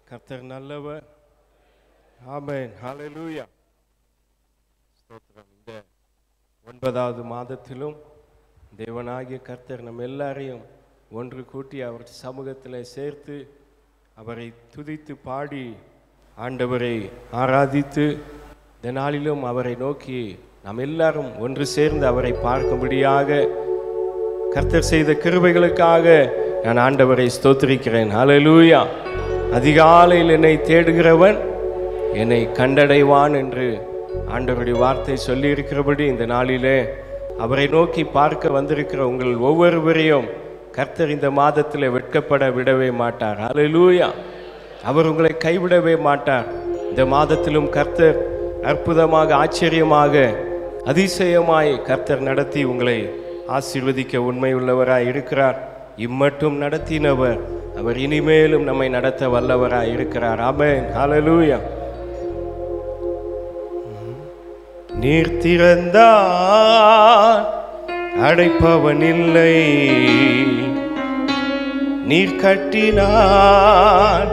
கர்த்தர் நல்லவர். ஆமென். ஹல்லேலூயா. ஸ்தோத்திரம். இந்த 9வது மாதத்திலும் தேவனாகிய கர்த்தர் நம்ம எல்லாரையும் ஒன்று கூட்டி அவர் சமூகத்தில் சேர்த்து அவரை துதித்து பாடி ஆண்டவரை ஆராதித்து இந்த நாளிலும் அவரை நோக்கி நாம் எல்லாரும் ஒன்று சேர்ந்து அவரை பார்க்கும்படியாக கர்த்தர் செய்த கிருபைகளுக்காக நான் ஆண்டவரை ஸ்தோத்திரிக்கிறேன். ஹல்லேலூயா. அதிகாலையில் என்னை தேடுகிறவன் என்னை கண்டடைவான் என்று ஆண்டவருடைய வார்த்தை சொல்லி இருக்கிறபடி இந்த நாளிலே அவரை நோக்கி பார்க்க வந்திருக்கிற உங்கள் ஒவ்வொருவரையும் கர்த்தர் இந்த மாதத்தில் வெட்கப்பட விடவே மாட்டார். ஹல்லேலூயா. அவர் உங்களை கைவிடவே மாட்டார். இந்த மாதத்திலும் கர்த்தர் அற்புதமாக, ஆச்சரியமாக, அதிசயமாய் கர்த்தர் நடத்தி உங்களை ஆசீர்வதிக்க உண்மை உள்ளவராய் இருக்கிறார். இம்மட்டும் நடத்தினவர் அவர் இனிமேலும் நம்மை நடத்த வல்லவராய் இருக்கிறார். ஆமென். ஹல்லேலூயா. நீர் திறந்தார் அடைப்பவன் இல்லை, நீர் கட்டினார்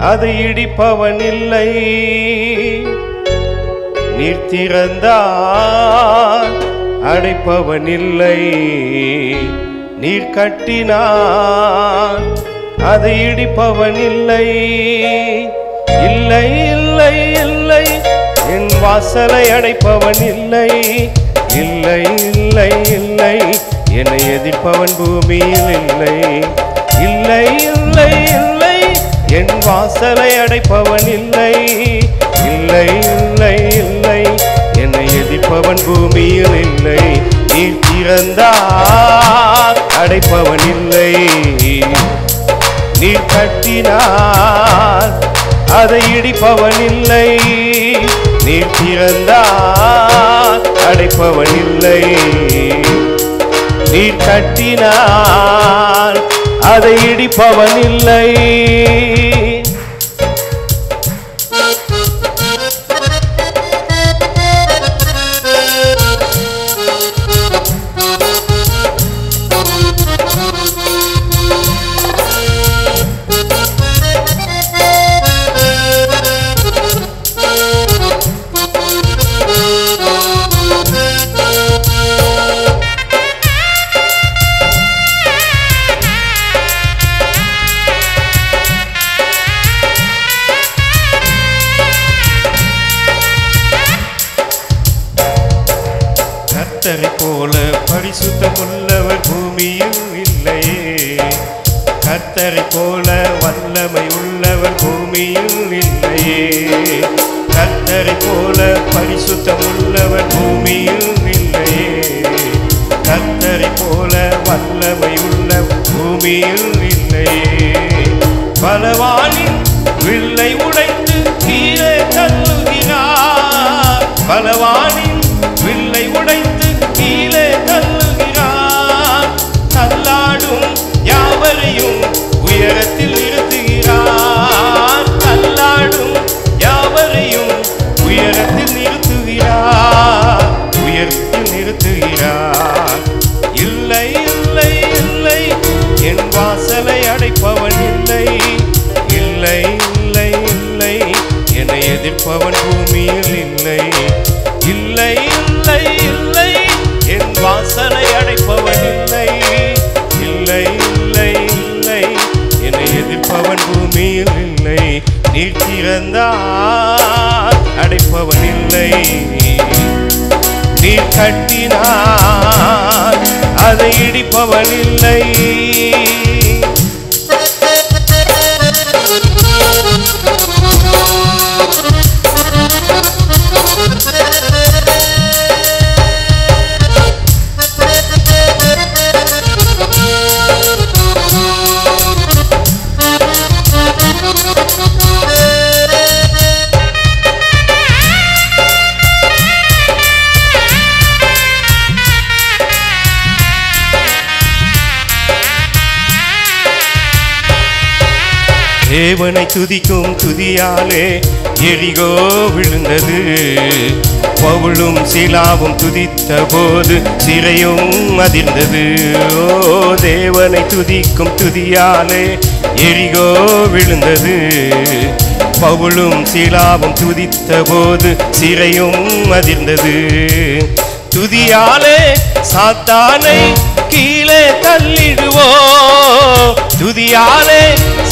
அதை இடிப்பவன் இல்லை. நீர் திறந்தார் அடைப்பவன் இல்லை, நீர் கட்டினார் அதை இடிப்பவன் இல்லை. இல்லை இல்லை இல்லை, என் வாசலை அடைப்பவன் இல்லை. இல்லை இல்லை இல்லை, என்னை எதிர்ப்பவன் பூமியில் இல்லை. இல்லை இல்லை இல்லை, என் வாசலை அடைப்பவன் இல்லை. இல்லை இல்லை இல்லை, என்னை எதிர்ப்பவன் பூமியில் இல்லை. நீர் திறந்தார் அடைப்பவன் இல்லை, நீர் கட்டினார் அதை இடிப்பவன் இல்லை. நீர் திறந்தார் அடைப்பவன் இல்லை, நீர் கட்டினார் அதை இடிப்பவன் இல்லை. கர்த்தரை போல பரிசுத்தமுள்ளவர் பூமியில் இல்லையே, கர்த்தரை போல வல்லமை உள்ளவர் பூமியில் இல்லையே. கர்த்தரை போல பரிசுத்தமுள்ளவர் பூமியில் இல்லையே, கர்த்தரை போல வல்லமை உள்ளவர் பூமியில் இல்லையே. பலவானின் வில்லை உடைத்து கீழே தள்ளுகிறார், பலவானின் வில்லை உடைத்து கீழே தள்ளுகிறார். தள்ளாடும் யாவரையும் உயரத்தில் நிறுத்துகிறார், தள்ளாடும் யாவரையும் உயரத்தில் நிறுத்துகிறார், உயரத்தில் நிறுத்துகிறார். இல்லை இல்லை இல்லை, என் வாசலை அடைப்பவன் இல்லை. இல்லை இல்லை இல்லை, என்னை எதிர்ப்பவன் பூமியில் இல்லை. இல்லை இல்லை இல்லை, என் வாசலை அடைப்பவன் இல்லை. இல்லை இல்லை இல்லை, என்னை எதிர்ப்பவன் பூமியில் இல்லை. நீர் திறந்தார் அடைப்பவன் இல்லை, நீர் கட்டினார் அதை இடிப்பவன் இல்லை. தேவனை துதிக்கும் துதியாலே எரிகோ விழுந்தது. பவுலும் சீலாவும் துதித்த போது சிறையும் அதிர்ந்தது. ஓ, தேவனை துதிக்கும் துதியாலே எரிகோ விழுந்தது. பவுலும் சீலாவும் துதித்த போது சிறையும் அதிர்ந்தது. துதியாலே சாத்தானை கீழே தள்ளிடுவோம். துதியாலே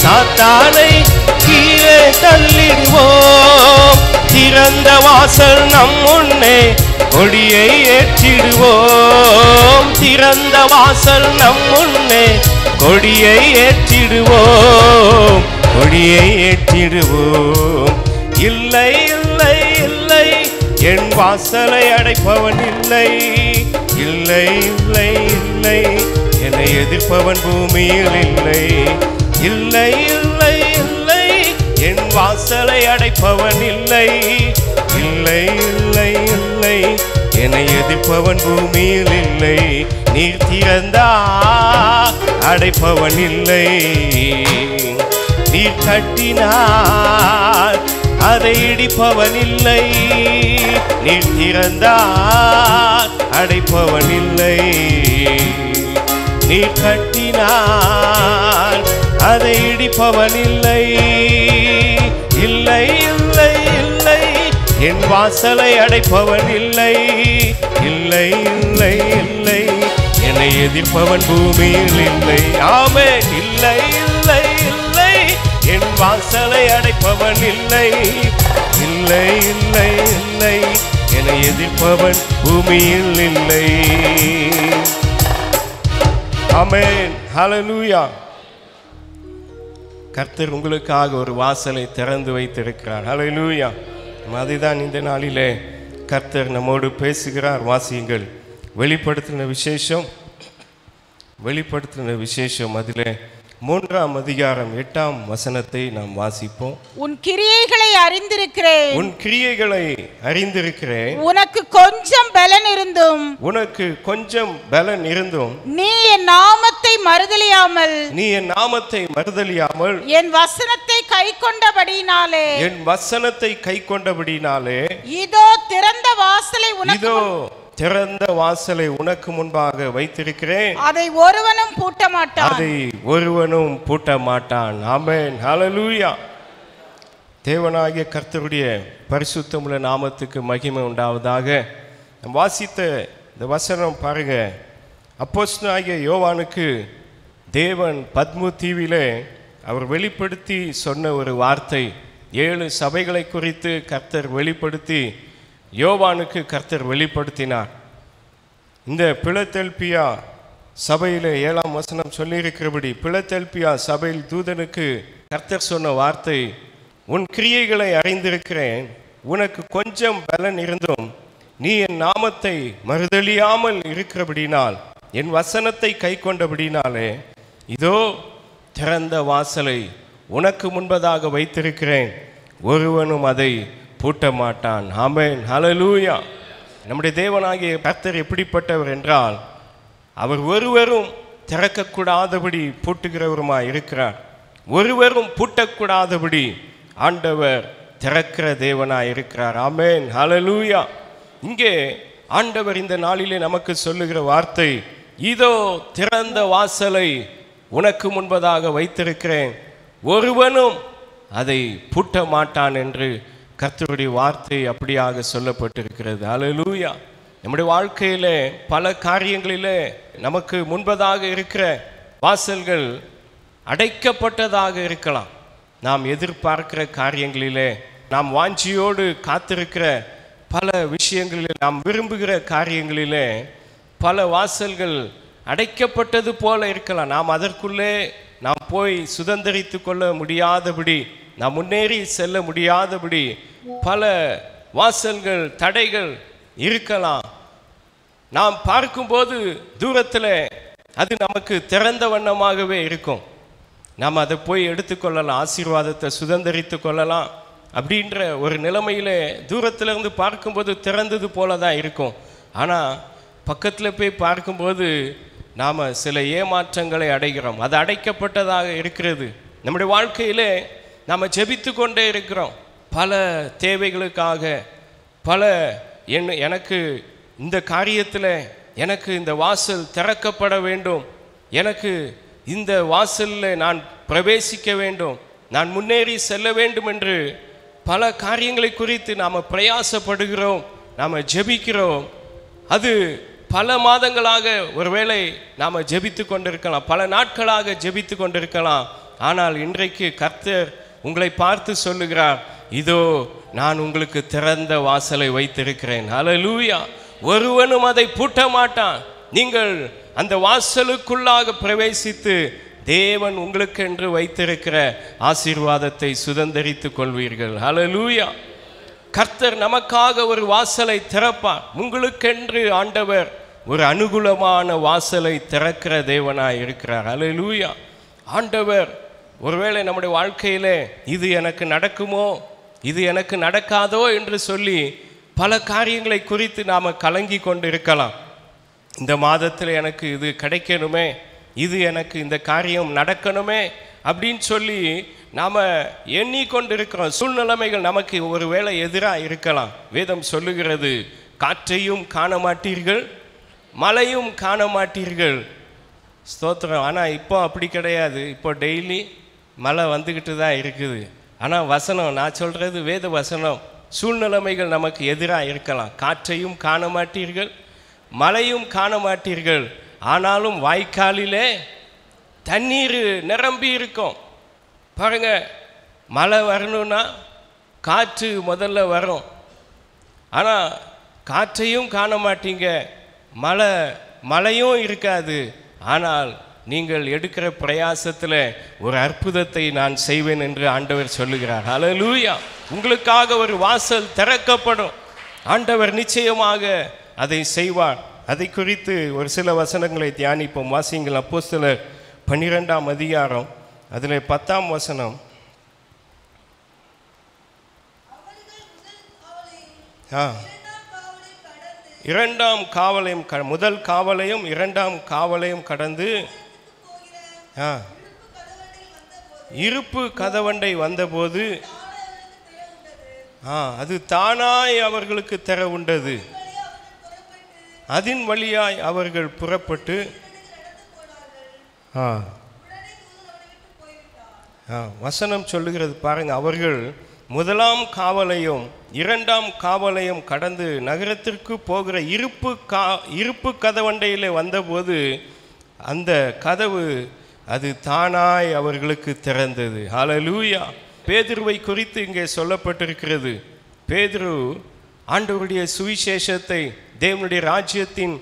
சாத்தானை கீழே தள்ளிடுவோம். திறந்த வாசல் நம் முன்னே கொடியை ஏற்றிடுவோம். திறந்த வாசல் நம் முன்னே கொடியை ஏற்றிடுவோம். கொடியை ஏற்றிடுவோம். இல்லை இல்லை இல்லை, என் வாசலை அடைப்பவன் இல்லை. இல்லை இல்லை இல்லை, என்னை எதிர்ப்பவன் பூமியில் இல்லை. இல்லை இல்லை இல்லை, என் வாசலை அடைப்பவன் இல்லை. இல்லை இல்லை இல்லை, என்னை எதிர்ப்பவன் பூமியில் இல்லை. நீர் திறந்தா அடைப்பவன் இல்லை. நீர் கட்டினார் அதை இடிப்பவன் இல்லை. நீர் திறந்தார் அடைப்பவன் இல்லை. நீர் கட்டினார் அதை இடிப்பவன் இல்லை. இல்லை இல்லை இல்லை, என் வாசலை அடைப்பவன் இல்லை. இல்லை இல்லை இல்லை, என்னை எதிர்ப்பவன் பூமியில் இல்லை. ஆமென். இல்லை இல்லை இல்லை, என் வாசலை அடைப்பவன் இல்லை. இல்லை இல்லை இல்லை, என்னை எதிர்ப்பவன் பூமியில் இல்லை. ஆமென். ஹல்லேலூயா. கர்த்தர் உங்களுக்காக ஒரு வாசலை திறந்து வைத்திருக்கிறார். ஹல்லேலூயா. அதுதான் இந்த நாளிலே கர்த்தர் நம்மோடு பேசுகிறார். வாசியுங்கள். வெளிப்படுத்தின விசேஷம் அதிலே 3ஆம் அதிகாரம் 8ஆம் வசனத்தை நாம் வாசிப்போம். உன் கிரியைகளை அறிந்திருக்கிறேன். உன் கிரியைகளை அறிந்திருக்கிறேன். உனக்கு கொஞ்சம் பலன் இருந்தும் நீ என் நாமத்தை மறுதலியாமல் என் வசனத்தை கைக்கொண்டபடியினாலே இதோ திறந்த வாசலை உனக்கு முன்பாக வைத்திருக்கிறேன். அதை ஒருவனும் பூட்ட மாட்டான். ஆமென். ஹல்லேலூயா. தேவனாகிய கர்த்தருடைய பரிசுத்தமுள்ள நாமத்துக்கு மகிமை உண்டாவதாக. வாசித்த இந்த வசனம் பாருங்க. அப்போஸ்தலனாகிய யோவானுக்கு தேவன் பத்மு தீவிலே அவர் வெளிப்படுத்தி சொன்ன ஒரு வார்த்தை. 7 சபைகளை குறித்து கர்த்தர் வெளிப்படுத்தி யோவானுக்கு கர்த்தர் வெளிப்படுத்தினார். இந்த பிலதெல்பியா சபையிலே 7ஆம் வசனம் சொல்லியிருக்கிறபடி பிலதெல்பியா சபையில் தூதனுக்கு கர்த்தர் சொன்ன வார்த்தை, உன் கிரியைகளை அறிந்திருக்கிறேன். உனக்கு கொஞ்சம் பலன் இருந்தும் நீ என் நாமத்தை மறுதலியாமல் இருக்கிறபடினால், என் வசனத்தை கை கொண்டபடினாலே இதோ திறந்த வாசலை உனக்கு முன்பதாக வைத்திருக்கிறேன். ஒருவனும் அதை பூட்ட மாட்டான். ஆமென். ஹல்லேலூயா. நம்முடைய தேவனாகிய கர்த்தர் எப்படிப்பட்டவர் என்றால், அவர் ஒருவரும் திறக்கக்கூடாதபடி பூட்டுகிறவருமாய் இருக்கிறார். ஒருவரும் பூட்டக்கூடாதபடி ஆண்டவர் திறக்கிற தேவனாய் இருக்கிறார். ஆமென். ஹல்லேலூயா. இங்கே ஆண்டவர் இந்த நாளிலே நமக்கு சொல்லுகிற வார்த்தை, இதோ திறந்த வாசலை உனக்கு முன்பதாக வைத்திருக்கிறேன். ஒருவனும் அதை பூட்ட மாட்டான் என்று கர்த்தருடைய வார்த்தை அப்படியாக சொல்லப்பட்டிருக்கிறது. ஹல்லேலூயா. நம்முடைய வாழ்க்கையிலே பல காரியங்களிலே நமக்கு முன்பதாக இருக்கிற வாசல்கள் அடைக்கப்பட்டதாக இருக்கலாம். நாம் எதிர்பார்க்கிற காரியங்களிலே, நாம் வாஞ்சியோடு காத்திருக்கிற பல விஷயங்களிலே, நாம் விரும்புகிற காரியங்களிலே பல வாசல்கள் அடைக்கப்பட்டது போல இருக்கலாம். நாம் அதற்குள்ளே நாம் போய் சுதந்திரித்து கொள்ள முடியாதபடி, நாம் முன்னேறி செல்ல முடியாதபடி பல வாசல்கள், தடைகள் இருக்கலாம். நாம் பார்க்கும்போது தூரத்தில் அது நமக்கு திறந்த வண்ணமாகவே இருக்கும். நாம் அதை போய் எடுத்துக்கொள்ளலாம், ஆசீர்வாதத்தை சுதந்திரித்து கொள்ளலாம் அப்படின்ற ஒரு நிலைமையிலே தூரத்திலிருந்து பார்க்கும்போது திறந்தது போல தான் இருக்கும். ஆனால் பக்கத்தில் போய் பார்க்கும்போது நாம் சில ஏமாற்றங்களை அடைகிறோம். அது அடைக்கப்பட்டதாக இருக்கிறது. நம்முடைய வாழ்க்கையிலே நாம் ஜெபித்து கொண்டே இருக்கிறோம். பல தேவைகளுக்காக, பல எனக்கு இந்த காரியத்தில் எனக்கு இந்த வாசல் திறக்கப்பட வேண்டும், எனக்கு இந்த வாசலில் நான் பிரவேசிக்க வேண்டும், நான் முன்னேறி செல்ல வேண்டும் என்று பல காரியங்களை குறித்து நாம் பிரயாசப்படுகிறோம், நாம் ஜெபிக்கிறோம். அது பல மாதங்களாக ஒருவேளை நாம் ஜெபித்து கொண்டிருக்கலாம், பல நாட்களாக ஜெபித்து கொண்டிருக்கலாம். ஆனால் இன்றைக்கு கர்த்தர் உங்களை பார்த்து சொல்லுகிறார், இதோ நான் உங்களுக்கு திறந்த வாசலை வைத்திருக்கிறேன். ஹல்லேலூயா. ஒருவனும் அதை பூட்ட மாட்டான். நீங்கள் அந்த வாசலுக்குள்ளாக பிரவேசித்து தேவன் உங்களுக்கு என்று வைத்திருக்கிற ஆசீர்வாதத்தை சுதந்தரித்துக் கொள்வீர்கள். ஹல்லேலூயா. கர்த்தர் நமக்காக ஒரு வாசலை திறப்பார். உங்களுக்கென்று ஆண்டவர் ஒரு அனுகூலமான வாசலை திறக்கிற தேவனாய் இருக்கிறார். ஹல்லேலூயா. ஆண்டவர் ஒருவேளை நம்முடைய வாழ்க்கையிலே இது எனக்கு நடக்குமோ, இது எனக்கு நடக்காதோ என்று சொல்லி பல காரியங்களை குறித்து நாம் கலங்கி கொண்டு இருக்கலாம். இந்த மாதத்தில் எனக்கு இது கிடைக்கணுமே, இது எனக்கு இந்த காரியம் நடக்கணுமே அப்படின்னு சொல்லி நாம் எண்ணிக்கொண்டு இருக்கிறோம். சூழ்நிலைமைகள் நமக்கு ஒரு வேளை எதிராக இருக்கலாம். வேதம் சொல்லுகிறது, காற்றையும் காண மாட்டீர்கள், மழையும் காண மாட்டீர்கள். ஸ்தோத்திரம். ஆனால் இப்போ அப்படி கிடையாது. இப்போ டெய்லி மழை வந்துக்கிட்டு தான் இருக்குது. ஆனால் வசனம், நான் சொல்கிறது வேத வசனம், சூழ்நிலைமைகள் நமக்கு எதிராக இருக்கலாம். காற்றையும் காண மாட்டீர்கள், மழையும் காண மாட்டீர்கள், ஆனாலும் வாய்க்காலிலே தண்ணீர் நிரம்பி இருக்கும். பாருங்க, மழை வரணும்னா காற்று முதல்ல வரும். ஆனால் காற்றையும் காண மாட்டீங்க, மழையும் இருக்காது. ஆனால் நீங்கள் எடுக்கிற பிரயாசத்தில் ஒரு அற்புதத்தை நான் செய்வேன் என்று ஆண்டவர் சொல்லுகிறார். ஹல்லேலூயா. உங்களுக்காக ஒரு வாசல் திறக்கப்படும். ஆண்டவர் நிச்சயமாக அதை செய்வார். அதை குறித்து ஒரு சில வசனங்களை தியானிப்போம். வாசிங்கள். அப்போஸ்தலர் 12ஆம் அதிகாரம், அதில் 10ஆம் வசனம். இரண்டாம் காவலையும், முதல் காவலையும் இரண்டாம் காவலையும் கடந்து இருப்பு கதவண்டை வந்தபோது அது தானாய் அவர்களுக்கு திற உண்டது. அதன் வழியாய் அவர்கள் புறப்பட்டு வசனம் சொல்லுகிறது பாருங்க. அவர்கள் முதலாம் காவலையும் இரண்டாம் காவலையும் கடந்து நகரத்திற்கு போகிற இருப்பு கதவண்டையில் வந்தபோது அந்த கதவு அது தானாய் அவர்களுக்கு திறந்தது. ஹல்லேலூயா. பேதுருவை குறித்து இங்கே சொல்லப்பட்டிருக்கிறது. பேதுரு ஆண்டவருடைய சுவிசேஷத்தை, தேவனுடைய ராஜ்யத்தின்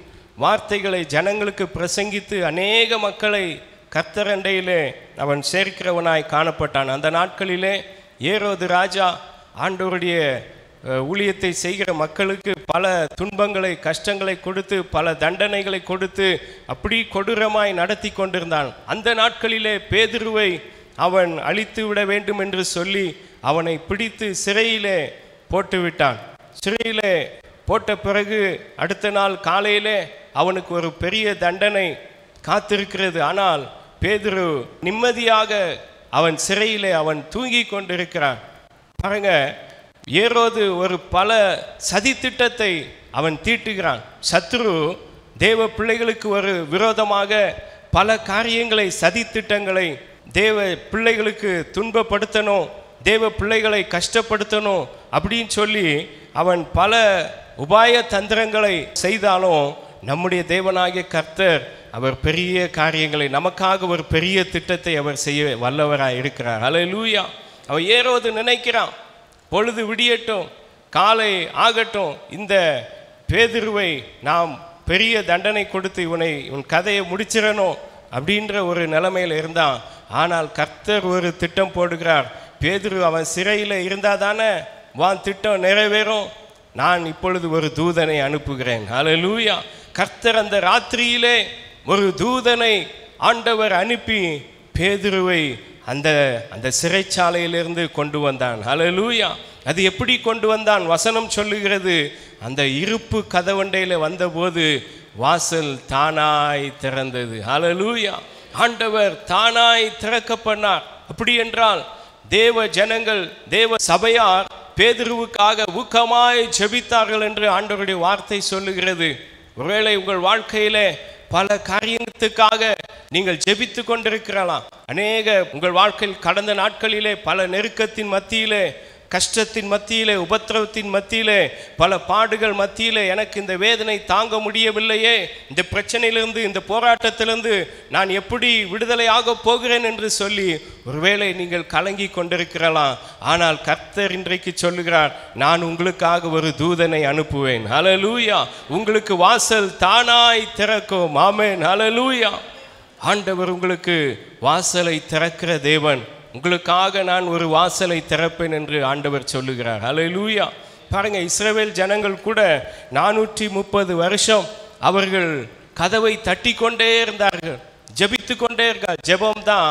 வார்த்தைகளை ஜனங்களுக்கு பிரசங்கித்து அநேக மக்களை கர்த்தரண்டையிலே அவன் சேர்க்கிறவனாய் காணப்பட்டான். அந்த நாட்களிலே ஏரோது ராஜா ஆண்டவருடைய ஊழியத்தை செய்கிற மக்களுக்கு பல துன்பங்களை, கஷ்டங்களை கொடுத்து, பல தண்டனைகளை கொடுத்து அப்படி கொடூரமாய் நடத்தி கொண்டிருந்தான். அந்த நாட்களிலே பேதுருவை அவன் அழித்து விட வேண்டும் என்று சொல்லி அவனை பிடித்து சிறையிலே போட்டுவிட்டான். சிறையிலே போட்ட பிறகு அடுத்த நாள் காலையிலே அவனுக்கு ஒரு பெரிய தண்டனை காத்திருக்கிறது. ஆனால் பேதுரு நிம்மதியாக அவன் சிறையிலே அவன் தூங்கி கொண்டிருக்கிறான். பாருங்க, ஏரோது ஒரு பல சதி திட்டத்தை அவன் தீட்டுகிறான். சத்ரு தேவ பிள்ளைகளுக்கு ஒரு விரோதமாக பல காரியங்களை, சதி திட்டங்களை, தேவ பிள்ளைகளுக்கு துன்பப்படுத்தணும், தேவ பிள்ளைகளை கஷ்டப்படுத்தணும் அப்படின்னு சொல்லி அவன் பல உபாய தந்திரங்களை செய்தாலும் நம்முடைய தேவனாகிய கர்த்தர் அவர் பெரிய காரியங்களை, நமக்காக ஒரு பெரிய திட்டத்தை அவர் செய்ய வல்லவராக இருக்கிறார். ஹல்லேலூயா. அவன் ஏரோது நினைக்கிறான், பொழுது விடியட்டும், காலை ஆகட்டும், இந்த பேதுருவை நாம் பெரிய தண்டனை கொடுத்து இவன் கதையை முடிச்சிடணும் அப்படின்ற ஒரு நிலைமையில் இருந்தான். ஆனால் கர்த்தர் ஒரு திட்டம் போடுகிறார். பேதுரு அவன் சிறையில் இருந்தால் தானே வான் திட்டம் நிறைவேறும். நான் இப்பொழுது ஒரு தூதனை அனுப்புகிறேன். ஹல்லேலூயா. கர்த்தர் அந்த ராத்திரியிலே ஒரு தூதனை ஆண்டவர் அனுப்பி பேதுருவை அந்த சிறைச்சாலையிலிருந்து கொண்டு வந்தான். ஹல்லேலூயா. அது எப்படி கொண்டு வந்தான்? வசனம் சொல்லுகிறது, அந்த இருப்பு கதவண்டையில் வந்தபோது வாசல் தானாய் திறந்தது. ஹல்லேலூயா. ஆண்டவர் தானாய் திறக்க பண்ணார். அப்படி என்றால் தேவ ஜனங்கள் தேவ சபையார் பேதுருவுக்காக ஊக்கமாய் ஜெபித்தார்கள் என்று ஆண்டவருடைய வார்த்தை சொல்லுகிறது. ஒருவேளை உங்கள் வாழ்க்கையிலே பல காரியத்துக்காக நீங்கள் ஜெபித்து கொண்டிருக்கலாம். அநேக உங்கள் வாழ்க்கையில் கடந்த நாட்களிலே பல நெருக்கத்தின் மத்தியிலே, கஷ்டத்தின் மத்தியிலே, உபத்திரவத்தின் மத்தியிலே, பல பாடுகள் மத்தியிலே எனக்கு இந்த வேதனை தாங்க முடியவில்லையே, இந்த பிரச்சனையிலிருந்து, இந்த போராட்டத்திலிருந்து நான் எப்படி விடுதலையாக போகிறேன் என்று சொல்லி ஒருவேளை நீங்கள் கலங்கி கொண்டிருக்கலாம். ஆனால் கர்த்தர் இன்றைக்கு சொல்லுகிறார், நான் உங்களுக்காக ஒரு தூதனை அனுப்புவேன். ஹல்லேலூயா. உங்களுக்கு வாசல் தானாய் திறக்கும். ஆமென். ஹல்லேலூயா. ஆண்டவர் உங்களுக்கு வாசலை திறக்கிற தேவன். உங்களுக்காக நான் ஒரு வாசலை திறப்பேன் என்று ஆண்டவர் சொல்லுகிறார். ஹல்லேலூயா. பாருங்க, இஸ்ரவேல் ஜனங்கள் கூட 430 வருஷம் அவர்கள் கதவை தட்டி கொண்டே இருந்தார்கள், ஜெபித்து கொண்டே இருக்கார். ஜெபம் தான்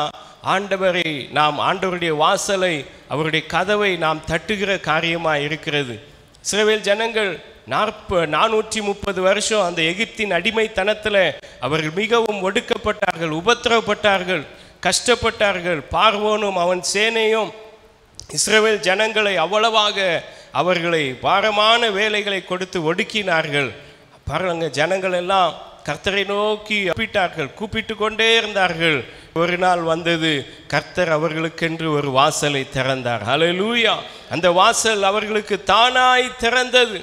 ஆண்டவரை நாம் ஆண்டவருடைய வாசலை, அவருடைய கதவை நாம் தட்டுகிற காரியமாக இருக்கிறது. இஸ்ரவேல் ஜனங்கள் 430 வருஷம் அந்த எகிப்தின் அடிமைத்தனத்தில் அவர்கள் மிகவும் ஒடுக்கப்பட்டார்கள், உபத்திரவப்பட்டார்கள், கஷ்டப்பட்டார்கள். பார்வோனும் அவன் சேனையும் இஸ்ரவேல் ஜனங்களை அவ்வளவாக அவர்களை பாரமான வேலைகளை கொடுத்து ஒடுக்கினார்கள். பாருங்க, ஜனங்கள் எல்லாம் கர்த்தரை நோக்கி கூப்பிட்டு கொண்டே இருந்தார்கள். ஒரு நாள் வந்தது, கர்த்தர் அவர்களுக்கென்று ஒரு வாசலை திறந்தார். ஹல்லேலூயா. அந்த வாசல் அவர்களுக்கு தானாய் திறந்தது.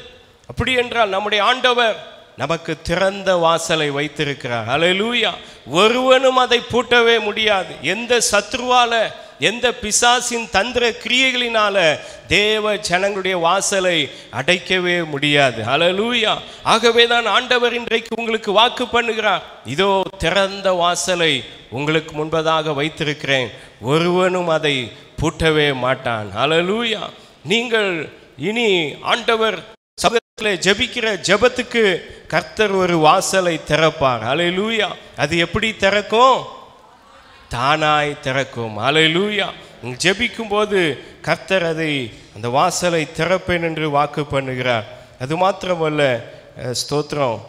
அப்படி என்றால் நம்முடைய ஆண்டவர் நமக்கு திறந்த வாசலை வைத்திருக்கிறார். ஹல்லேலூயா. ஒருவனும் அதை பூட்டவே முடியாது. எந்த சத்ருவால, எந்த பிசாசின் தந்திர கிரியைகளினால தேவ ஜனங்களுடைய வாசலை அடைக்கவே முடியாது. ஹல்லேலூயா. ஆகவே தான் ஆண்டவர் இன்றைக்கு உங்களுக்கு வாக்கு பண்ணுகிறார், இதோ திறந்த வாசலை உங்களுக்கு முன்பதாக வைத்திருக்கிறேன், ஒருவனும் அதை பூட்டவே மாட்டான். ஹல்லேலூயா. நீங்கள் இனி ஆண்டவர் சபையிலே ஜெபிக்கிற ஜெபத்துக்கு கர்த்தர் ஒரு வாசலை திறப்பார். ஹல்லேலூயா. அது எப்படி திறக்கும்? தானாய் திறக்கும். ஹல்லேலூயா. ஜெபிக்கும் போது கர்த்தர் அதை, அந்த வாசலை திறப்பேன் என்று வாக்கு பண்ணுகிறார். அது மாத்திரமல்ல, ஸ்தோத்திரம்,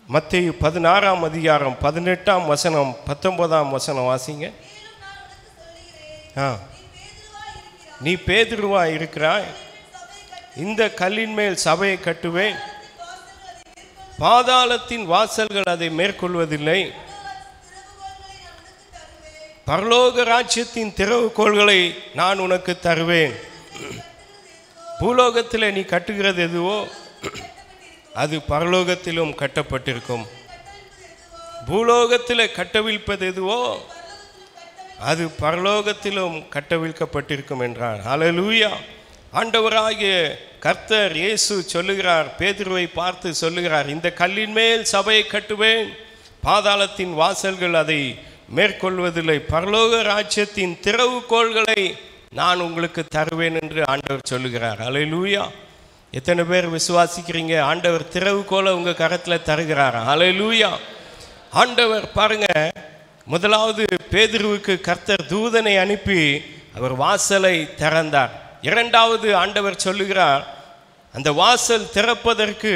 மத்தேயு 16ஆம் அதிகாரம் 18ஆம் வசனம் 19ஆம் வசனம் வாசிங்க. நீ பேதுருவா இருக்கிறாய், இந்த கல்லின் மேல் சபையை கட்டுவேன், பாதாளத்தின் வாசல்கள் அதை மேற்கொள்வதில்லை, பரலோக ராஜ்யத்தின் திறவுகோல்களை நான் உனக்கு தருவேன். பூலோகத்தில் நீ கட்டுகிறது எதுவோ அது பரலோகத்திலும் கட்டப்பட்டிருக்கும், பூலோகத்தில் கட்டவிழ்ப்பது எதுவோ அது பரலோகத்திலும் கட்டவிழ்க்கப்பட்டிருக்கும் என்றார். ஹல்லேலூயா. ஆண்டவராகிய கர்த்தர் இயேசு சொல்லுகிறார், பேதுருவை பார்த்து சொல்லுகிறார், இந்த கல்லின் மேல் சபையை கட்டுவேன், பாதாளத்தின் வாசல்கள் அதை மேற்கொள்வதில்லை, பரலோக ராஜ்யத்தின் திறவுகோல்களை நான் உங்களுக்கு தருவேன் என்று ஆண்டவர் சொல்லுகிறார். ஹல்லேலூயா. எத்தனை பேர் விசுவாசிக்கிறீங்க? ஆண்டவர் திறவுகோலை உங்கள் கரத்தில் தருகிறார். ஹல்லேலூயா. ஆண்டவர் பாருங்க, முதலாவது பேதுருவுக்கு கர்த்தர் தூதனை அனுப்பி அவர் வாசலை திறந்தார். இரண்டாவது ஆண்டவர் சொல்லுகிறார், அந்த வாசல் திறப்பதற்கு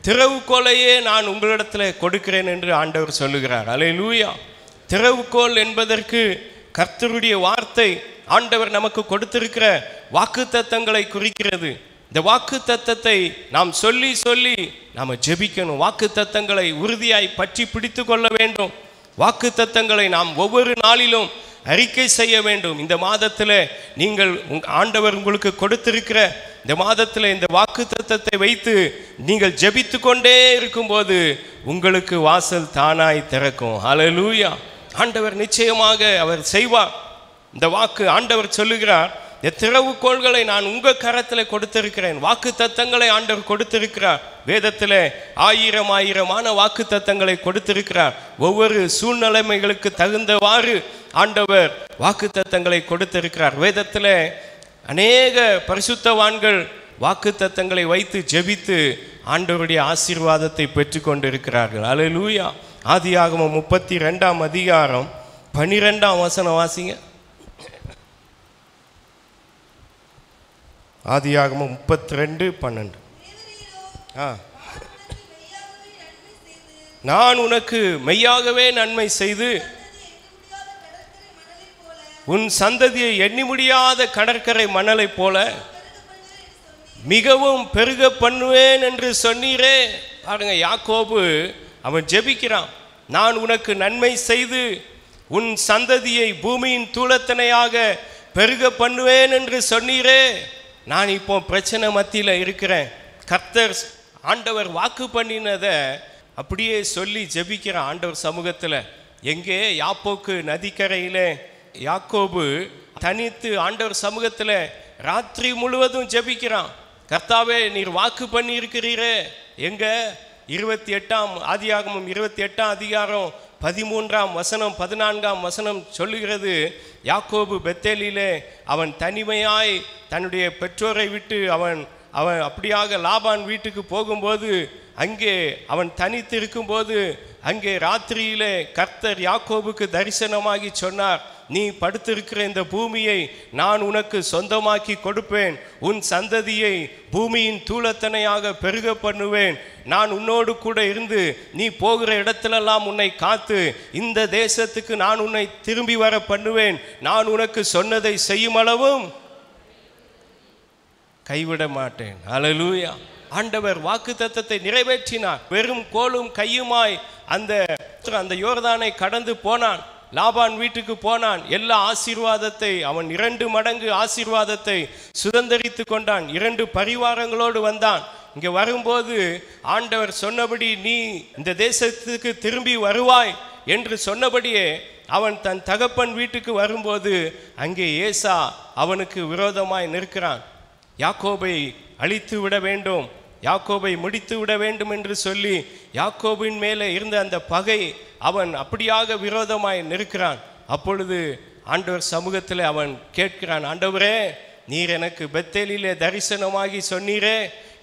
திறவுகோலையே நான் உங்களிடத்தில் கொடுக்கிறேன் என்று ஆண்டவர் சொல்லுகிறார். ஹல்லேலூயா. திறவுகோல் என்பதற்கு கர்த்தருடைய வார்த்தை, ஆண்டவர் நமக்கு கொடுத்திருக்கிற வாக்குத்தத்தங்களை குறிக்கிறது. இந்த வாக்குத்தத்தத்தை நாம் சொல்லி சொல்லி நாம் ஜெபிக்கணும். வாக்குத்தத்தங்களை உறுதியாய் பற்றி பிடித்து கொள்ள வேண்டும். வாக்குத்தத்தங்களை நாம் ஒவ்வொரு நாளிலும் அறிக்கை செய்ய வேண்டும். இந்த மாதத்தில் நீங்கள் ஆண்டவர் உங்களுக்கு கொடுத்திருக்கிற இந்த மாதத்தில் இந்த வாக்குத்தத்தத்தை வைத்து நீங்கள் ஜெபித்து கொண்டே இருக்கும்போது உங்களுக்கு வாசல் தானாய் திறக்கும். ஹல்லேலூயா. ஆண்டவர் நிச்சயமாக அவர் செய்வார். இந்த வாக்கு ஆண்டவர் சொல்லுகிறார், இந்த திறவுகோல்களை நான் உங்கள் கரத்தில் கொடுத்திருக்கிறேன். வாக்கு தத்தங்களை ஆண்டவர் கொடுத்திருக்கிறார். வேதத்தில் ஆயிரமான வாக்கு தத்தங்களை கொடுத்திருக்கிறார். ஒவ்வொரு சூழ்நிலைமைகளுக்கு தகுந்தவாறு ஆண்டவர் வாக்கு தத்தங்களை கொடுத்திருக்கிறார். வேதத்தில் அநேக பரிசுத்தவான்கள் வாக்கு தத்தங்களை வைத்து ஜெபித்து ஆண்டவருடைய ஆசீர்வாதத்தை பெற்று கொண்டிருக்கிறார்கள். ஹல்லேலூயா. ஆதியாகமம் 32ஆம் அதிகாரம் 12ஆம் வசனம் வாசிங்க. ஆதியாகமம் 32:12. நான் உனக்கு மெய்யாகவே நன்மை செய்து உன் சந்ததியை எண்ணி முடியாத கடற்கரை மணலை போல மிகவும் பெருக பண்ணுவேன் என்று சொன்னீரே. பாருங்க, யாக்கோபு அவன் ஜெபிக்கிறான். நான் உனக்கு நன்மை செய்து உன் சந்ததியை பூமியின் தூளத்தனையாக பெருக பண்ணுவேன் என்று சொன்னீரே. நான் இப்போ பிரச்சனை மத்தியில் இருக்கிறேன். கர்த்தர் ஆண்டவர் வாக்கு பண்ணினதை அப்படியே சொல்லி ஜெபிக்கிறான் ஆண்டவர் சமூகத்தில். எங்கே? யாப்போக்கு நதிக்கரையிலே யாக்கோபு தனித்து ஆண்டவர் சமூகத்தில் ராத்திரி முழுவதும் ஜெபிக்கிறான். கர்த்தாவே, நீர் வாக்கு பண்ணி இருக்கிறீரே. எங்க? 28 ஆதியாகமம் 28 அதிகாரம் 13 வசனம் 14 வசனம் சொல்லுகிறது, யாக்கோபு பெத்தேலிலே அவன் தனிமையாய் தன்னுடைய பெற்றோரை விட்டு அவன் அப்படியாக லாபான் வீட்டுக்கு போகும்போது, அங்கே அவன் தனித்து இருக்கும்போது, அங்கே ராத்திரியிலே கர்த்தர் யாக்கோபுக்கு தரிசனமாகி சொன்னார், நீ படுத்திருக்கிற இந்த பூமியை நான் உனக்கு சொந்தமாக்கி கொடுப்பேன். உன் சந்ததியை பூமியின் தூளத்தனையாக பெருக பண்ணுவேன். நான் உன்னோடு கூட இருந்து நீ போகிற இடத்திலெல்லாம் உன்னை காத்து இந்த தேசத்துக்கு நான் உன்னை திரும்பி வர பண்ணுவேன். நான் உனக்கு சொன்னதை செய்யும் அளவும் கைவிட மாட்டேன். அல்லேலூயா. ஆண்டவர் வாக்கு தத்தத்தை நிறைவேற்றினார். வெறும் கோலும் கையுமாய் அந்த யோர்தானை கடந்து போனான். லாபான் வீட்டுக்கு போனான். எல்லா ஆசீர்வாதத்தை அவன் 2 மடங்கு ஆசீர்வாதத்தை சுதந்தரித்து கொண்டான். 2 பரிவாரங்களோடு வந்தான். இங்கே வரும்போது ஆண்டவர் சொன்னபடி நீ இந்த தேசத்துக்கு திரும்பி வருவாய் என்று சொன்னபடியே அவன் தன் தகப்பன் வீட்டுக்கு வரும்போது அங்கே ஏசா அவனுக்கு விரோதமாய் நிற்கிறான். யாக்கோபை அழித்து விட வேண்டும், யாக்கோபை முடித்து விட வேண்டும் என்று சொல்லி யாக்கோபின் மேலே இருந்த அந்த பகை அவன் அப்படியாக விரோதமாய் நிற்கிறான். அப்பொழுது ஆண்டவர் சமூகத்தில் அவன் கேட்கிறான், ஆண்டவரே, நீர் எனக்கு பெத்தேலிலே தரிசனமாகி சொன்னீரே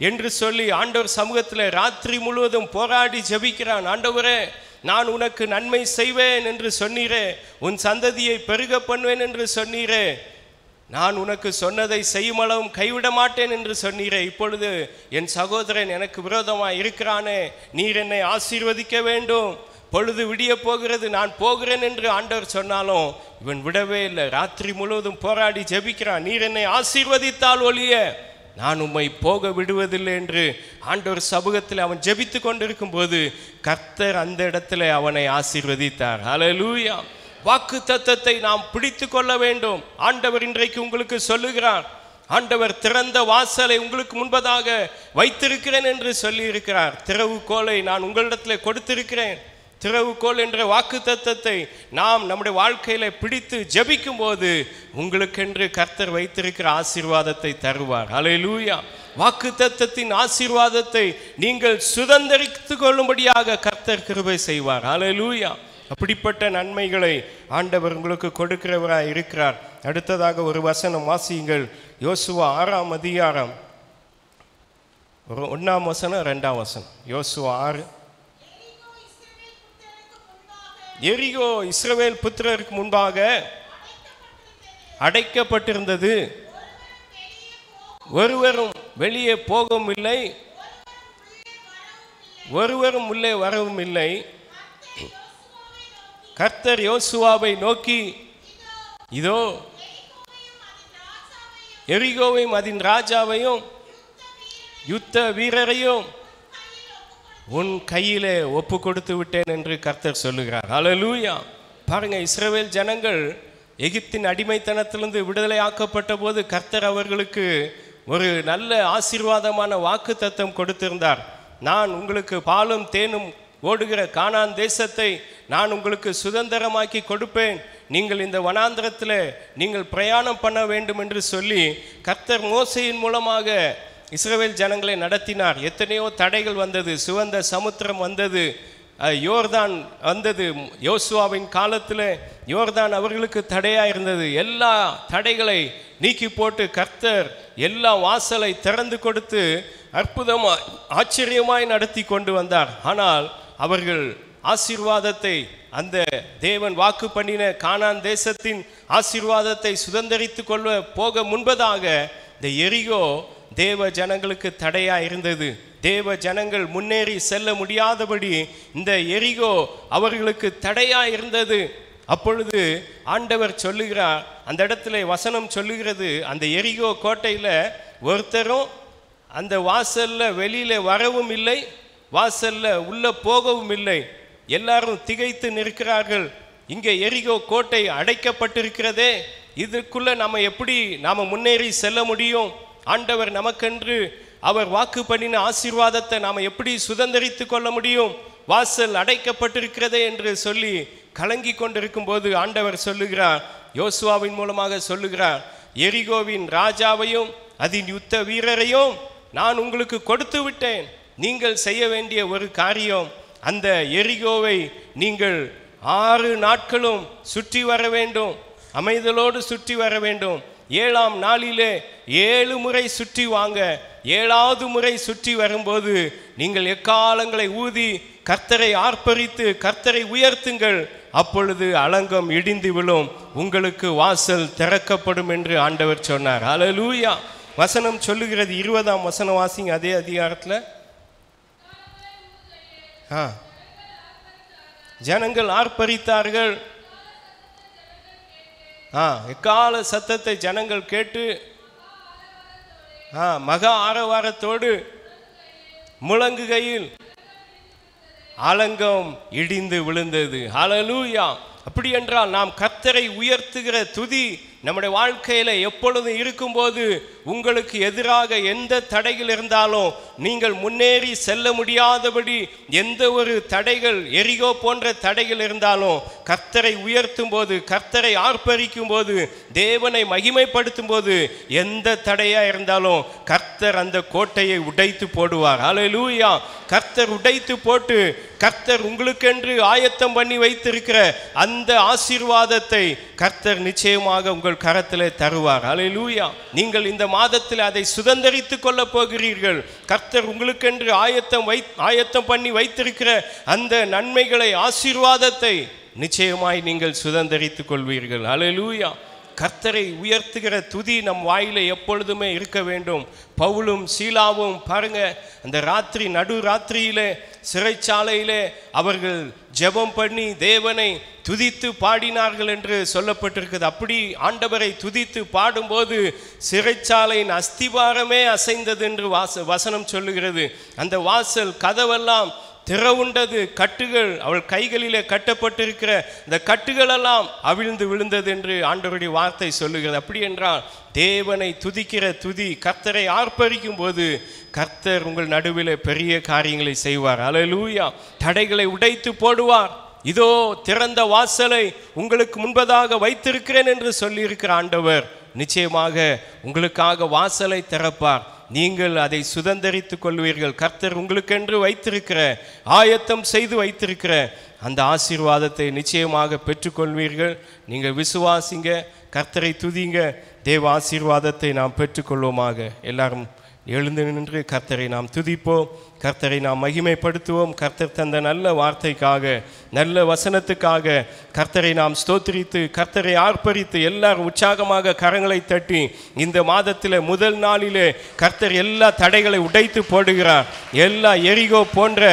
என்று சொல்லி ஆண்டவர் சமூகத்தில் ராத்திரி முழுவதும் போராடி ஜெபிக்கிறான். ஆண்டவரே, நான் உனக்கு நன்மை செய்வேன் என்று சொன்னீரே, உன் சந்ததியை பெருக பண்ணுவேன் என்று சொன்னீரே, நான் உனக்கு சொன்னதை செய்யும் அளவும் கைவிட மாட்டேன் என்று சொன்னீரே. இப்பொழுது என் சகோதரன் எனக்கு விரோதமாக இருக்கிறானே, நீர் என்னை ஆசீர்வதிக்க வேண்டும். பொழுது விடிய போகிறது, நான் போகிறேன் என்று ஆண்டவர் சொன்னாலும் இவன் விடவே இல்லை. ராத்திரி முழுவதும் போராடி ஜெபிக்கிறான். நீர் என்னை ஆசீர்வதித்தால் ஒழிய நான் உம்மை போக விடுவதில்லை என்று ஆண்டவர் சமூகத்தில் அவன் ஜெபித்து கொண்டிருக்கும் போது கர்த்தர் அந்த இடத்துல அவனை ஆசீர்வதித்தார். அல்லேலூயா. வாக்கு தத்தத்தை நாம் பிடித்து கொள்ள வேண்டும். ஆண்டவர் இன்றைக்கு உங்களுக்கு சொல்லுகிறார், ஆண்டவர் திறந்த வாசலை உங்களுக்கு முன்பதாக வைத்திருக்கிறேன் என்று சொல்லி இருக்கிறார். திறவுகோலை நான் உங்களிடத்தில் கொடுத்திருக்கிறேன். திறவுகோல் என்ற வாக்கு தத்தத்தை நாம் நம்முடைய வாழ்க்கையில பிடித்து ஜெபிக்கும் போது உங்களுக்கென்று கர்த்தர் வைத்திருக்கிற ஆசீர்வாதத்தை தருவார். அல்லேலூயா. வாக்கு தத்தத்தின் ஆசீர்வாதத்தை நீங்கள் சுதந்தரித்துக் கொள்ளும்படியாக கர்த்தர் கிருபை செய்வார். அல்லேலூயா. அப்படிப்பட்ட நன்மைகளை ஆண்டவர் உங்களுக்கு கொடுக்கிறவராய் இருக்கிறார். அடுத்ததாக ஒரு வசனம் வாசியுங்கள். யோசுவா 6 அதிகாரம் 1 வசனம் 2 வசனம். யோசுவா 6. எரிகோ இஸ்ரவேல் புத்திரருக்கு முன்பாக அடைக்கப்பட்டிருந்தது, ஒருவரும் வெளியே போகவும் இல்லை, ஒருவரும் உள்ளே வரவும் இல்லை. கர்த்தர் யோசுவாவை நோக்கி, இதோ எரிகோவையும் அதன் ராஜாவையும் யுத்த வீரரையும் உன் கையிலே ஒப்பு கொடுத்து விட்டேன் என்று கர்த்தர் சொல்லுகிறார். அல்லேலூயா. பாருங்க, இஸ்ரவேல் ஜனங்கள் எகிப்தின் அடிமைத்தனத்திலிருந்து விடுதலை ஆக்கப்பட்ட போது கர்த்தர் அவர்களுக்கு ஒரு நல்ல ஆசீர்வாதமான வாக்கு தத்தம் கொடுத்திருந்தார். நான் உங்களுக்கு பாலும் தேனும் ஓடுகிற கானான் தேசத்தை நான் உங்களுக்கு சுதந்திரமாக்கி கொடுப்பேன், நீங்கள் இந்த வனாந்திரத்தில் நீங்கள் பிரயாணம் பண்ண வேண்டும் என்று சொல்லி கர்த்தர் மோசேயின் மூலமாக இஸ்ரவேல் ஜனங்களை நடத்தினார். எத்தனையோ தடைகள் வந்தது, சிவந்த சமுத்திரம் வந்தது, யோர்தான் வந்தது. யோசுவாவின் காலத்தில் யோர்தான் அவர்களுக்கு தடையாக இருந்தது. எல்லா தடைகளை நீக்கி போட்டு கர்த்தர் எல்லா வாசலை திறந்து கொடுத்து அற்புதமாய் ஆச்சரியமாய் நடத்தி கொண்டு வந்தார். ஆனால் அவர்கள் ஆசீர்வாதத்தை, அந்த தேவன் வாக்கு பண்ணின கானான் தேசத்தின் ஆசீர்வாதத்தை சுதந்தரித்து கொள்ள போக முன்பதாக இந்த எரிகோ தேவ ஜனங்களுக்கு தடையா இருந்தது. தேவ ஜனங்கள் முன்னேறி செல்ல முடியாதபடி இந்த எரிகோ அவர்களுக்கு தடையா இருந்தது. அப்பொழுது ஆண்டவர் சொல்லுகிறார், அந்த இடத்துல வசனம் சொல்லுகிறது, அந்த எரிகோ கோட்டையில் ஒருத்தரும் அந்த வாசல்ல வெளியில வரவும் இல்லை, வாசல்ல உள்ள போகவும் இல்லை. எல்லாரும் திகைத்து நிற்கிறார்கள். இங்கே எரிகோ கோட்டை அடைக்கப்பட்டிருக்கிறதே, இதுக்குள்ள நம்ம எப்படி நாம முன்னேறி செல்ல முடியும்? ஆண்டவர் நமக்கென்று அவர் வாக்கு பண்ணின ஆசீர்வாதத்தை நாம எப்படி சுதந்திரித்து கொள்ள முடியும்? வாசல் அடைக்கப்பட்டிருக்கிறதே என்று சொல்லி கலங்கி கொண்டிருக்கும் போது ஆண்டவர் சொல்லுகிறார், யோசுவாவின் மூலமாக சொல்லுகிறார், எரிகோவின் ராஜாவையும் அதன் யுத்த வீரரையும் நான் உங்களுக்கு கொடுத்து விட்டேன். நீங்கள் செய்ய வேண்டிய ஒரு காரியம், அந்த எரிகோவை நீங்கள் 6 நாட்களும் சுற்றி வர வேண்டும், அமைதலோடு சுற்றி வர வேண்டும். 7ஆம் நாளிலே 7 முறை சுற்றி வாங்க. 7வது முறை சுற்றி வரும்போது நீங்கள் எக்காலங்களை ஊதி கர்த்தரை ஆர்ப்பரித்து கர்த்தரை உயர்த்துங்கள். அப்பொழுது அலங்கம் இடிந்து விழும், உங்களுக்கு வாசல் திறக்கப்படும் என்று ஆண்டவர் சொன்னார். ஹல்லேலூயா. வசனம் சொல்லுகிறது, 20ஆம் வசனம் வாசிங்க அதே அதிகாரத்தில். ஜனங்கள் ஆர்ப்பரித்தார்கள். எக்கால சத்தத்தை ஜனங்கள் கேட்டு மகா ஆரவாரத்தோடு முழங்குகையில் அலங்கம் இடிந்து விழுந்தது. ஹல்லேலூயா. அப்படி என்றால் நாம் கர்த்தரை உயர்த்துகிற துதி நம்முடைய வாழ்க்கையில எப்பொழுதும் இருக்கும்போது உங்களுக்கு எதிராக எந்த தடைகள் இருந்தாலும் நீங்கள் முன்னேறி செல்ல முடியாதபடி எந்த ஒரு தடைகள், எரிகோ போன்ற தடைகள் இருந்தாலும் கர்த்தரை உயர்த்தும் போது, கர்த்தரை ஆர்ப்பரிக்கும் போது, தேவனை மகிமைப்படுத்தும் போது எந்த தடையா இருந்தாலும் கர்த்தர் அந்த கோட்டையை உடைத்து போடுவார். ஹல்லேலூயா. கர்த்தர் உடைத்து போட்டு கர்த்தர் உங்களுக்கென்று ஆயத்தம் பண்ணி வைத்திருக்கிற அந்த ஆசீர்வாதத்தை கர்த்தர் நிச்சயமாக உங்கள் கரத்திலே தருவார். ஹல்லேலூயா. நீங்கள் இந்த மாதத்தில் அதை சுதந்திரித்துக் கொள்ள போகிறீர்கள். கர்த்தர் உங்களுக்கென்று ஆயத்தம் பண்ணி வைத்திருக்கிற அந்த நன்மைகளை, ஆசீர்வாதத்தை நிச்சயமாய் நீங்கள் சுதந்திரித்துக் கொள்வீர்கள். ஹல்லேலூயா. கர்த்தரை உயர்த்துகிற துதி நம் வாயில எப்பொழுதுமே இருக்க வேண்டும். பவுலும் சீலாவும் பாருங்க, அந்த ராத்திரி நடு ராத்திரியிலே சிறைச்சாலையிலே அவர்கள் ஜெபம் பண்ணி தேவனை துதித்து பாடினார்கள் என்று சொல்லப்பட்டிருக்குது. அப்படி ஆண்டவரை துதித்து பாடும்போது சிறைச்சாலையின் அஸ்திபாரமே அசைந்தது என்று வசனம் சொல்லுகிறது. அந்த வாசல் கதவெல்லாம் திறவுண்டது. கட்டுகள், அவள் கைகளிலே கட்டப்பட்டிருக்கிற இந்த கட்டுகளெல்லாம் அவிழ்ந்து விழுந்தது என்று ஆண்டவருடைய வார்த்தை சொல்லுகிறது. அப்படி என்றால் தேவனை துதிக்கிற துதி, கர்த்தரை ஆர்ப்பரிக்கும் போது கர்த்தர் உங்கள் நடுவில் பெரிய காரியங்களை செய்வார். ஹல்லேலூயா. தடைகளை உடைத்து போடுவார். இதோ திறந்த வாசலை உங்களுக்கு முன்பதாக வைத்திருக்கிறேன் என்று சொல்லியிருக்கிற ஆண்டவர் நிச்சயமாக உங்களுக்காக வாசலை திறப்பார். நீங்கள் அதை சுதந்திரித்துக் கொள்வீர்கள். கர்த்தர் உங்களுக்கென்று வைத்திருக்கிற, ஆயத்தம் செய்து வைத்திருக்கிற அந்த ஆசீர்வாதத்தை நிச்சயமாக பெற்றுக்கொள்வீர்கள். நீங்கள் விசுவாசிங்க, கர்த்தரை துதிங்க, தேவ ஆசீர்வாதத்தை நாம் பெற்றுக்கொள்வோமாக. எல்லாரும் எழுந்து நின்று கர்த்தரை நாம் துதிப்போம், கர்த்தரை நாம் மகிமைப்படுத்துவோம். கர்த்தர் தந்த நல்ல வார்த்தைக்காக, நல்ல வசனத்துக்காக கர்த்தரை நாம் ஸ்தோத்திரித்து கர்த்தரை ஆர்ப்பரித்து எல்லாரும் உற்சாகமாக கரங்களை தட்டி இந்த மாதத்தில் முதல் நாளிலே கர்த்தர் எல்லா தடைகளை உடைத்து போடுகிறார். எல்லா எரிகோ போன்ற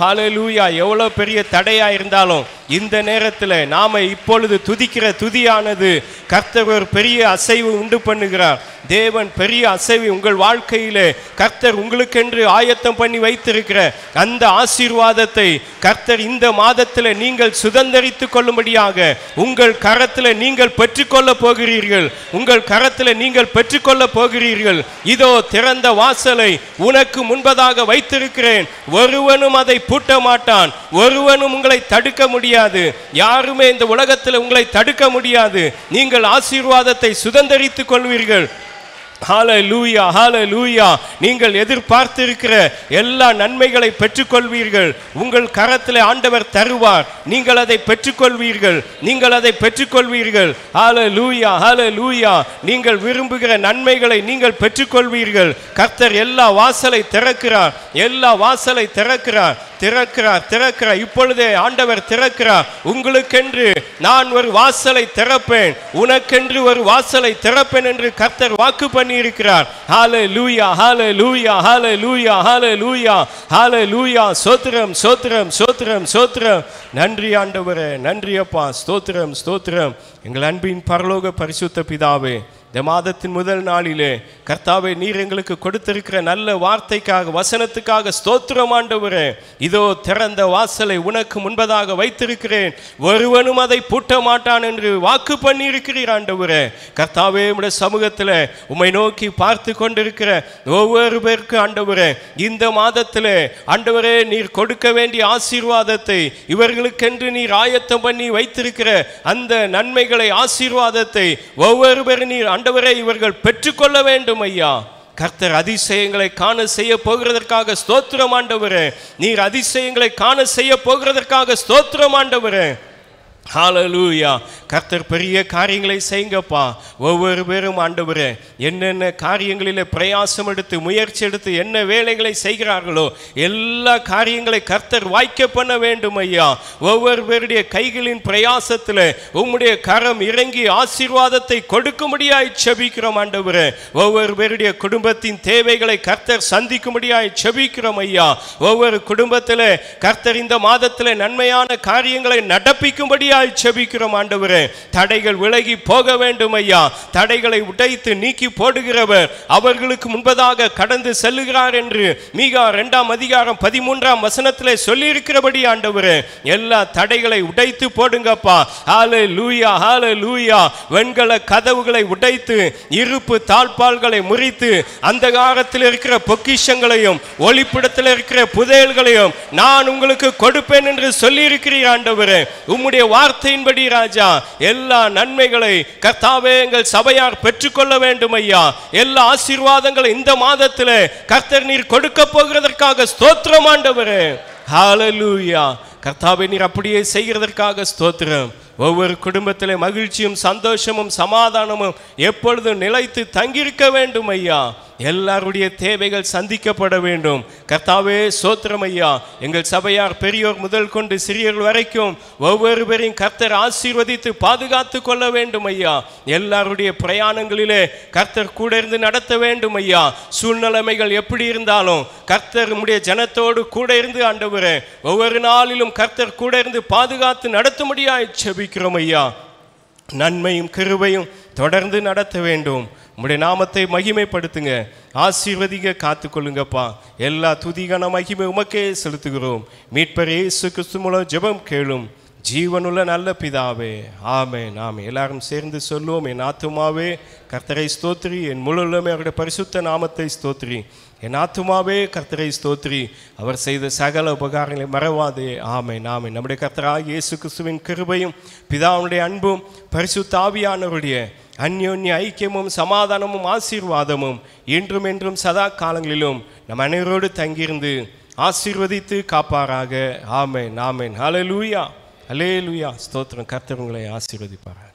ஹல்லேலூயா எவ்வளோ பெரிய தடையா இருந்தாலும் இந்த நேரத்தில் நாம இப்பொழுது துதிக்கிற துதியானது கர்த்தர் ஒரு பெரிய அசைவு உண்டு பண்ணுகிறார். தேவன் பெரிய அசைவு உங்கள் வாழ்க்கையிலே கர்த்தர் உங்களுக்கென்று ஆயத்தம் பண்ணி வைத்திருக்கிற அந்த ஆசீர்வாதத்தை கர்த்தர் இந்த மாதத்தில் நீங்கள் சுதந்திரித்துக் கொள்ளும்படியாக உங்கள் கரத்தில் நீங்கள் பெற்றுக்கொள்ள போகிறீர்கள். உங்கள் கரத்தில் நீங்கள் பெற்றுக்கொள்ள போகிறீர்கள். இதோ திறந்த வாசலை உனக்கு முன்பதாக வைத்திருக்கிறேன், ஒருவனும் அதை பூட்ட மாட்டான், ஒருவனும் உங்களை தடுக்க முடியாது, யாருமே இந்த உலகத்தில் உங்களை தடுக்க முடியாது. நீங்கள் ஆசீர்வாதத்தை சுதந்திரித்துக் கொள்வீர்கள். ஹல்லேலூயா, ஹல்லேலூயா. நீங்கள் எதிர்பார்த்திருக்கிற எல்லா நன்மைகளை பெற்றுக்கொள்வீர்கள். உங்கள் கரத்தில் ஆண்டவர் தருவார். நீங்கள் அதை பெற்றுக்கொள்வீர்கள், நீங்கள் அதை பெற்றுக்கொள்வீர்கள். ஹல்லேலூயா, ஹல்லேலூயா. நீங்கள் விரும்புகிற நன்மைகளை நீங்கள் பெற்றுக்கொள்வீர்கள். கர்த்தர் எல்லா வாசலை திறக்கிறார், எல்லா வாசலை திறக்கிறார். திறக்கிறார். இப்பொழுதே ஆண்டவர் திறக்கிறார். உங்களுக்கென்று நான் ஒரு வாசலை திறப்பேன், உனக்கென்று ஒரு வாசலை திறப்பேன் என்று கர்த்தர் வாக்கு பண்ணி இருக்கிறார். ஹல்லேலூயா, ஹல்லேலூயா, ஹல்லேலூயா, ஹல்லேலூயா, ஹல்லேலூயா. ஸ்தோத்திரம், ஸ்தோத்திரம், ஸ்தோத்திரம், ஸ்தோத்திரம். நன்றி ஆண்டவரே, நன்றி அப்பா. ஸ்தோத்திரம், ஸ்தோத்திரம். எங்கள் அன்பின் பரலோக பரிசுத்த பிதாவே, இந்த மாதத்தின் முதல் நாளிலே கர்த்தாவே நீர் எங்களுக்கு கொடுத்திருக்கிற நல்ல வார்த்தைக்காக, வசனத்துக்காக ஸ்தோத்திரம் ஆண்டவரே. இதோ திறந்த வாசலை உனக்கு முன்பதாக வைத்திருக்கிறேன், ஒருவனும் அதை பூட்ட மாட்டான் என்று வாக்கு பண்ணி இருக்கிறீர் ஆண்டவரே. கர்த்தாவே உம்முடைய சமூகத்தில் உம்மை நோக்கி பார்த்து கொண்டிருக்கிற ஒவ்வொரு பேருக்கு ஆண்டவரே, இந்த மாதத்திலே ஆண்டவரே நீர் கொடுக்க வேண்டிய ஆசீர்வாதத்தை, இவர்களுக்கென்று நீர் ஆயத்தம் பண்ணி வைத்திருக்கிற அந்த நன்மைகளை, ஆசீர்வாதத்தை ஒவ்வொரு பேரும் நீர் ஆண்டவரே இவர்கள் பெற்றுக்கொள்ள வேண்டும் ஐயா. கர்த்தர் அதிசயங்களை காண செய்ய போகிறதற்காக ஸ்தோத்திரம் ஆண்டவரே. நீர் அதிசயங்களை காண செய்ய போகிறதற்காக ஸ்தோத்திரம் ஆண்டவரே. ஹல்லேலூயா. கர்த்தர் பெரிய காரியங்களை செய்யுங்கப்பா. ஒவ்வொரு பேரும் ஆண்டவரே என்னென்ன காரியங்களிலே பிரயாசம் எடுத்து, முயற்சி எடுத்து என்ன வேலைகளை செய்கிறார்களோ எல்லா காரியங்களை கர்த்தர் வாய்க்க பண்ண வேண்டும் ஐயா. ஒவ்வொரு பேருடைய கைகளின் பிரயாசத்தில் உம்முடைய கரம் இறங்கி ஆசீர்வாதத்தை கொடுக்கும்படியாய் செபிக்கிறோம் ஆண்டவரே. ஒவ்வொரு பேருடைய குடும்பத்தின் தேவைகளை கர்த்தர் சந்திக்கும்படியாய் செபிக்கிறோம் ஐயா. ஒவ்வொரு குடும்பத்தில் கர்த்தர் இந்த மாதத்தில் நன்மையான காரியங்களை நடப்பிக்கும்படி செபிக்கிறோம் ஆண்டவரே. தடைகள் விலகி போக வேண்டும் ஐயா. தடைகளை உடைத்து நீக்கி போடுகிறவர் அவர்களுக்கு முன்பதாக கடந்து செல்லுகிறார் என்று மீகா 2:13 சொல்லி இருக்கிறபடி ஆண்டவரே, எல்லா தடைகளை உடைத்து போடுங்கப்பா. ஹல்லேலூயா, ஹல்லேலூயா. வெண்கல கதவுகளை உடைத்து, இருப்பு தாழ்பால்களை முறித்து, அந்தகாரத்தில் இருக்கிற பொக்கிஷங்களையும் ஒளிப்பிடத்தில் இருக்கிற புதையல்களையும் நான் உங்களுக்கு கொடுப்பேன் என்று சொல்லி இருக்கிறீர் ஆண்டவரே. உம்முடைய வார்த்தையின்படி ராஜா எல்லா நன்மைகளை கர்த்தாவே எங்கள் சபையார் பெற்றுக்கொள்ள வேண்டும் ஐயா. எல்லா ஆசீர்வாதங்களை இந்த மாதத்திலே கர்த்தர் நீர் கொடுக்க போகிறதற்காக ஸ்தோத்திரம் ஆண்டவரே. ஹல்லேலூயா. கர்த்தாவே நீர் அப்படியே செய்கிறதற்காக ஸ்தோத்திரம். ஒவ்வொரு குடும்பத்திலே மகிழ்ச்சியும் சந்தோஷமும் சமாதானமும் எப்பொழுதும் நிலைத்து தங்கியிருக்க வேண்டும் ஐயா. எல்லாருடைய தேவைகள் சந்திக்கப்பட வேண்டும் கர்த்தாவே. ஸ்தோத்திரம் ஐயா. எங்கள் சபையார் பெரியோர் முதல் கொண்டு சிறியோர் வரைக்கும் ஒவ்வொரு பேரையும் கர்த்தர் ஆசீர்வதித்து பாதுகாத்து கொள்ள வேண்டும் ஐயா. எல்லாருடைய பிரயாணங்களிலே கர்த்தர் கூட இருந்து நடத்த வேண்டும் ஐயா. சூழ்நிலைமைகள் எப்படி இருந்தாலும் கர்த்தர் உம்முடைய ஜனத்தோடு கூட இருந்து ஆண்டவரே ஒவ்வொரு நாளிலும் கர்த்தர் கூட இருந்து பாதுகாத்து நடத்தும்படியாய் செபிக்கிறோம் ஐயா. நன்மையும் கிருபையும் தொடர்ந்து நடத்த வேண்டும். உம்முடைய நாமத்தை மகிமைப்படுத்துங்க, ஆசீர்வதிங்க, காத்துக்கொள்ளுங்கப்பா. எல்லா துதிகான மகிமை உமக்கே செலுத்துகிறோம். மீட்பர் இயேசு கிறிஸ்து மூலம் ஜெபம் கேளும் ஜீவனுள்ள நல்ல பிதாவே, ஆமென், ஆமென். எல்லாரும் சேர்ந்து சொல்லுவோம். என் ஆத்துமாவே கர்த்தரை ஸ்தோத்திரி, என் முழு உள்ளமே அவருடைய பரிசுத்த நாமத்தை ஸ்தோத்திரி. என் ஆத்துமாவே கர்த்தரை ஸ்தோத்திரி, அவர் செய்த சகல உபகாரங்களை மறவாதே. ஆமென், ஆமென். நம்முடைய கர்த்தராகிய இயேசு கிறிஸ்துவின் கிருபையும் பிதாவுடைய அன்பும் பரிசுத்த ஆவியானவருடைய அந்யோன்ய ஐக்கியமும் சமாதானமும் ஆசீர்வாதமும் இன்றும் என்றும் சதா காலங்களிலும் நம் அனைவரோடு தங்கியிருந்து ஆசீர்வதித்து காப்பாராக. ஆமென், ஆமென். ஹல்லேலூயா, ஹல்லேலூயா. ஸ்தோத்திரம். கர்த்தர் உங்களை ஆசீர்வதிப்பார்.